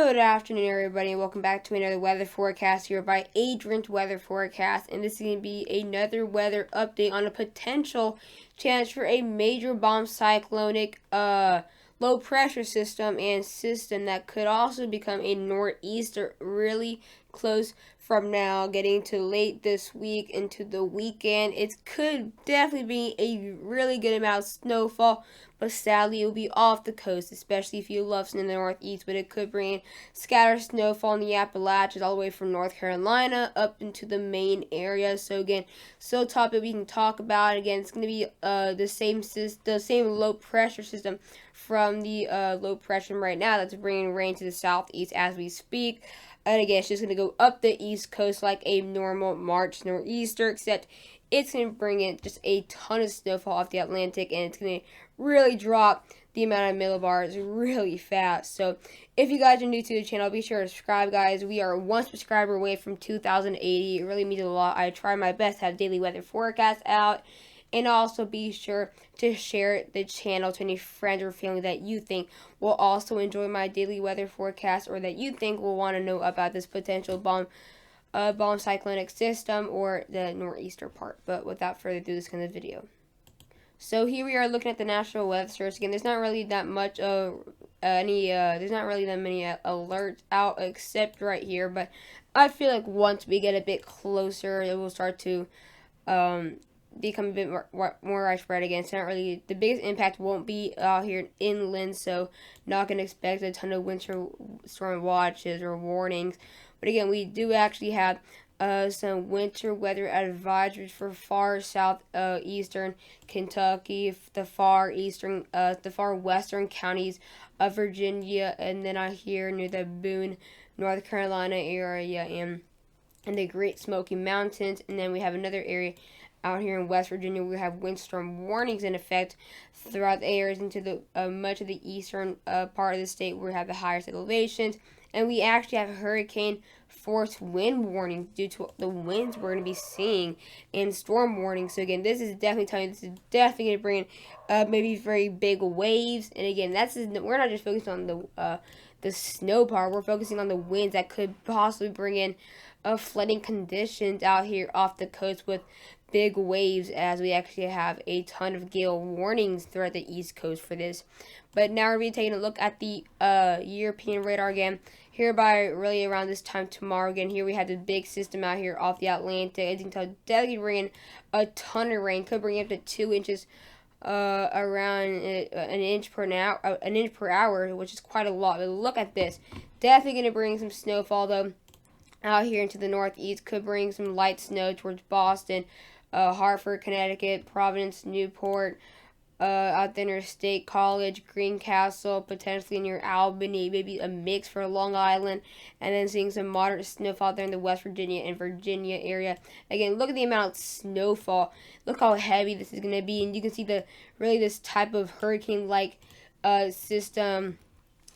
Good afternoon, everybody, and welcome back to another weather forecast here by Adrian's Weather Forecast. And this is going to be another weather update on a potential chance for a major bomb cyclonic low pressure system that could also become a nor'easter really close from now, getting to late this week into the weekend. It could definitely be a really good amount of snowfall, but sadly it will be off the coast, especially if you love snow in the northeast. But it could bring in scattered snowfall in the Appalachians all the way from North Carolina up into the Maine area. So again, still a topic we can talk about. Again, it's going to be the same low pressure system from the low pressure right now that's bringing rain to the southeast as we speak. And again, it's just going to go up the east coast like a normal March nor'easter, except it's going to bring in just a ton of snowfall off the Atlantic, and it's going to really drop the amount of millibars really fast. So if you guys are new to the channel, be sure to subscribe, guys. We are one subscriber away from 2,080. It really means a lot. I try my best to have daily weather forecasts out. And also be sure to share the channel to any friends or family that you think will also enjoy my daily weather forecast, or that you think will want to know about this potential bomb cyclonic system or the nor'easter part. But without further ado, let's get into the video. So here we are looking at the National Weather Service. Again, there's not really that much there's not really that many alerts out except right here. But I feel like once we get a bit closer, it will start to become a bit more widespread again. So not really, the biggest impact won't be out here inland, so not going to expect a ton of winter storm watches or warnings. But again, we do actually have some winter weather advisories for far eastern Kentucky, the far western counties of Virginia, and then out here near the Boone, North Carolina area, and the Great Smoky Mountains. And then we have another area out here in West Virginia. We have windstorm warnings in effect throughout the areas into the much of the eastern part of the state where we have the highest elevations. And we actually have hurricane force wind warnings due to the winds we're going to be seeing, and storm warnings. So again, this is definitely going to bring in maybe very big waves. And again, we're not just focused on the snow part. We're focusing on the winds that could possibly bring in flooding conditions out here off the coast with big waves, as we actually have a ton of gale warnings throughout the east coast for this. But now we're going to be taking a look at the European radar again. Here by really around this time tomorrow, again, here we have the big system out here off the Atlantic. As you can tell, definitely bringing a ton of rain. Could bring up to 2 inches, around an inch per hour, which is quite a lot. But look at this. Definitely going to bring some snowfall, though, out here into the northeast. Could bring some light snow towards Boston, Hartford, Connecticut, Providence, Newport, out there near State College, Greencastle, potentially near Albany, maybe a mix for Long Island, and then seeing some moderate snowfall there in the West Virginia and Virginia area. Again, look at the amount of snowfall. Look how heavy this is going to be, and you can see this type of hurricane-like system.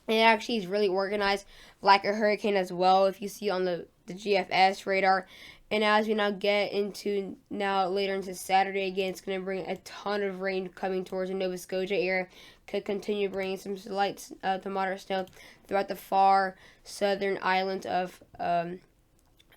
And it actually is really organized like a hurricane as well, if you see on the GFS radar. And as we now get into later into Saturday, again, it's going to bring a ton of rain coming towards the Nova Scotia area. Could continue bringing some light to moderate snow throughout the far southern islands of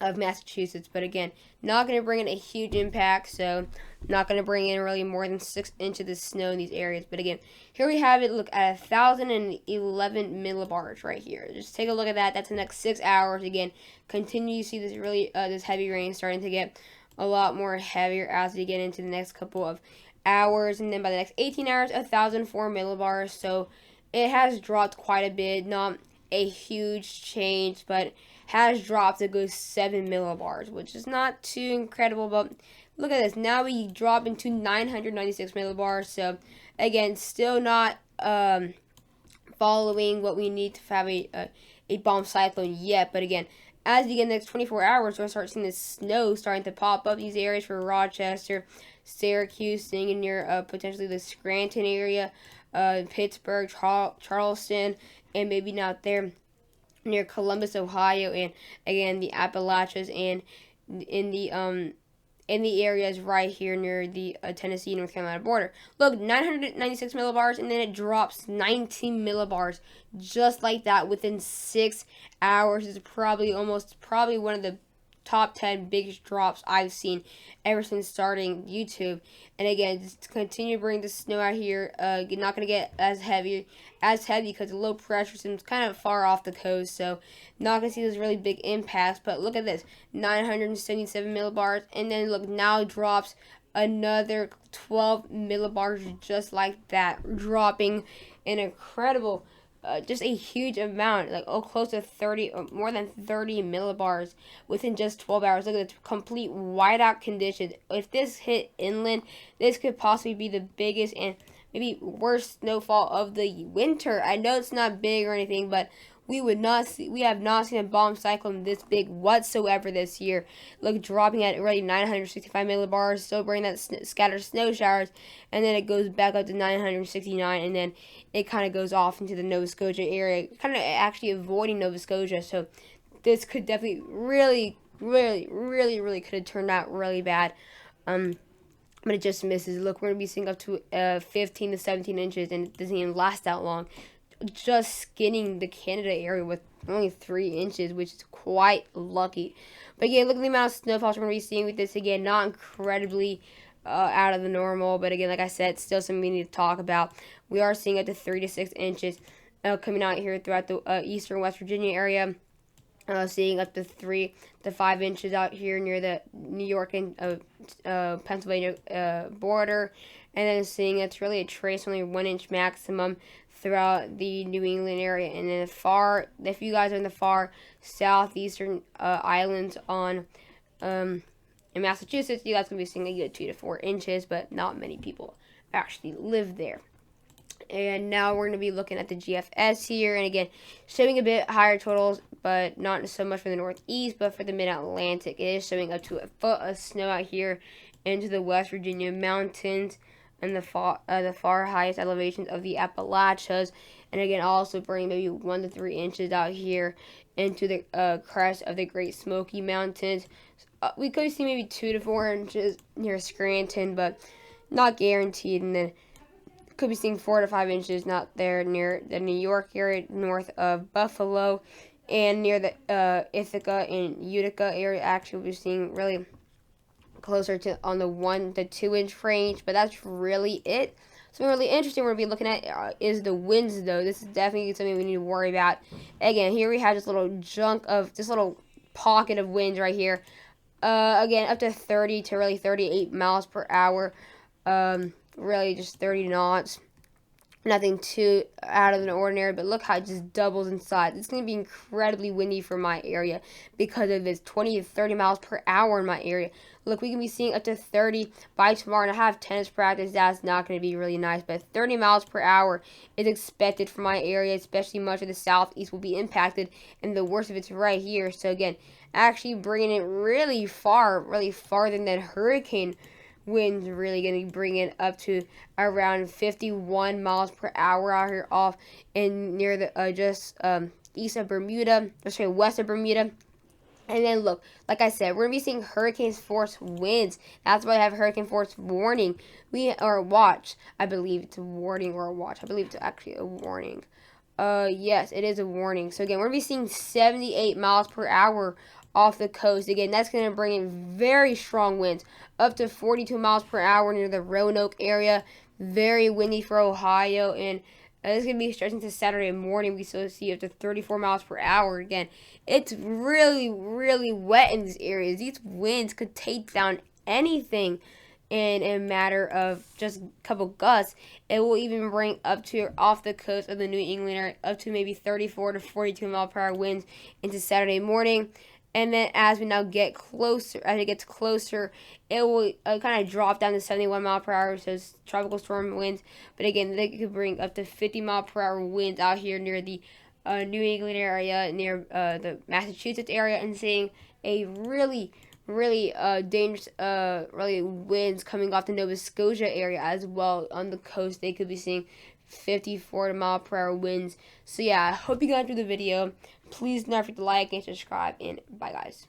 Massachusetts. But again, not going to bring in a huge impact, so not going to bring in really more than 6 inches of snow in these areas. But again, here we have it. Look at 1,011 millibars right here. Just take a look at that. That's the next 6 hours. Again, continue to see this this heavy rain starting to get a lot more heavier as we get into the next couple of hours. And then by the next 18 hours, 1,004 millibars. So it has dropped quite a bit. Not a huge change, but has dropped to go 7 millibars, which is not too incredible. But look at this. Now we drop into 996 millibars. So again, still not following what we need to have a bomb cyclone yet. But again, as we get the next 24 hours, we'll start seeing the snow starting to pop up these areas for Rochester, Syracuse, staying near potentially the Scranton area, Pittsburgh, Charleston, and maybe not there near Columbus, Ohio, and again the Appalachians and in the in the areas right here near the Tennessee, North Carolina border. Look, 996 millibars, and then it drops 19 millibars just like that within 6 hours. It's probably one of the top 10 biggest drops I've seen ever since starting YouTube. And again, just continue to bring the snow out here. Not going to get as heavy because the low pressure system's kind of far off the coast, so not going to see those really big impacts. But look at this, 977 millibars, and then look, now drops another 12 millibars just like that, dropping an incredible just a huge amount, like close to 30, more than 30 millibars within just 12 hours. Look at the complete whiteout conditions. If this hit inland, this could possibly be the biggest and maybe worst snowfall of the winter. I know it's not big or anything, but we have not seen a bomb cyclone this big whatsoever this year. Look, dropping at already 965 millibars, still bringing that scattered snow showers, and then it goes back up to 969, and then it kind of goes off into the Nova Scotia area, kind of actually avoiding Nova Scotia. So this could definitely really could have turned out really bad. But it just misses. Look, we're going to be seeing up to 15 to 17 inches, and it doesn't even last that long. Just skinning the Canada area with only 3 inches, which is quite lucky. But again, look at the amount of snowfalls we're going to be seeing with this. Again, not incredibly out of the normal, but again, like I said, still something we need to talk about. We are seeing up to 3 to 6 inches coming out here throughout the eastern West Virginia area. Seeing up to 3 to 5 inches out here near the New York and Pennsylvania border, and then seeing it's really a trace, only 1 inch maximum throughout the New England area. And then if you guys are in the far southeastern islands in Massachusetts, you guys can be seeing a good 2 to 4 inches, but not many people actually live there. And now we're going to be looking at the GFS here, and again, showing a bit higher totals, but not so much for the Northeast, but for the Mid-Atlantic. It is showing up to a foot of snow out here into the West Virginia mountains and the far highest elevations of the Appalachians, and again, also bringing maybe 1 to 3 inches out here into the crest of the Great Smoky Mountains. We could see maybe 2 to 4 inches near Scranton, but not guaranteed. And then could be seeing 4 to 5 inches not there near the New York area, north of Buffalo, and near the Ithaca and Utica area. Actually, we'll be seeing really closer to on the 1 to 2 inch range, but that's really it. Something really interesting we're going to be looking at is the winds, though. This is definitely something we need to worry about. Again, here we have this little little pocket of winds right here. Again, up to 30 to really 38 miles per hour. Really just 30 knots. Nothing too out of the ordinary, but look how it just doubles in size. It's going to be incredibly windy for my area because of this 20 to 30 miles per hour in my area. Look, we can be seeing up to 30 by tomorrow, and I have tennis practice. That's not going to be really nice, but 30 miles per hour is expected for my area, especially much of the southeast will be impacted, and the worst of it's right here. So again, actually bringing it really farther than hurricane winds, really going to bring it up to around 51 miles per hour out here off and near the east of Bermuda, west of Bermuda. And then look, like I said, we're going to be seeing hurricane force winds. That's why I have hurricane force warning. Watch. I believe it's a warning or a watch. I believe it's actually a warning. Yes, it is a warning. So again, we're going to be seeing 78 miles per hour off the coast. Again, that's going to bring in very strong winds, up to 42 miles per hour near the Roanoke area. Very windy for Ohio, and this is going to be stretching to Saturday morning. We still see up to 34 miles per hour. Again, it's really wet in these areas. These winds could take down anything in a matter of just a couple gusts. It will even bring up to off the coast of the New England area up to maybe 34 to 42 mile per hour winds into Saturday morning. And then as we now get closer, as it gets closer, it will kind of drop down to 71 mile per hour, so it's tropical storm winds. But again, they could bring up to 50 mile per hour winds out here near the New England area, near the Massachusetts area, and seeing a really dangerous winds coming off the Nova Scotia area as well. On the coast, they could be seeing 54 mile per hour winds. So yeah, I hope you guys enjoyed the video. Please don't forget to like and subscribe, and bye guys.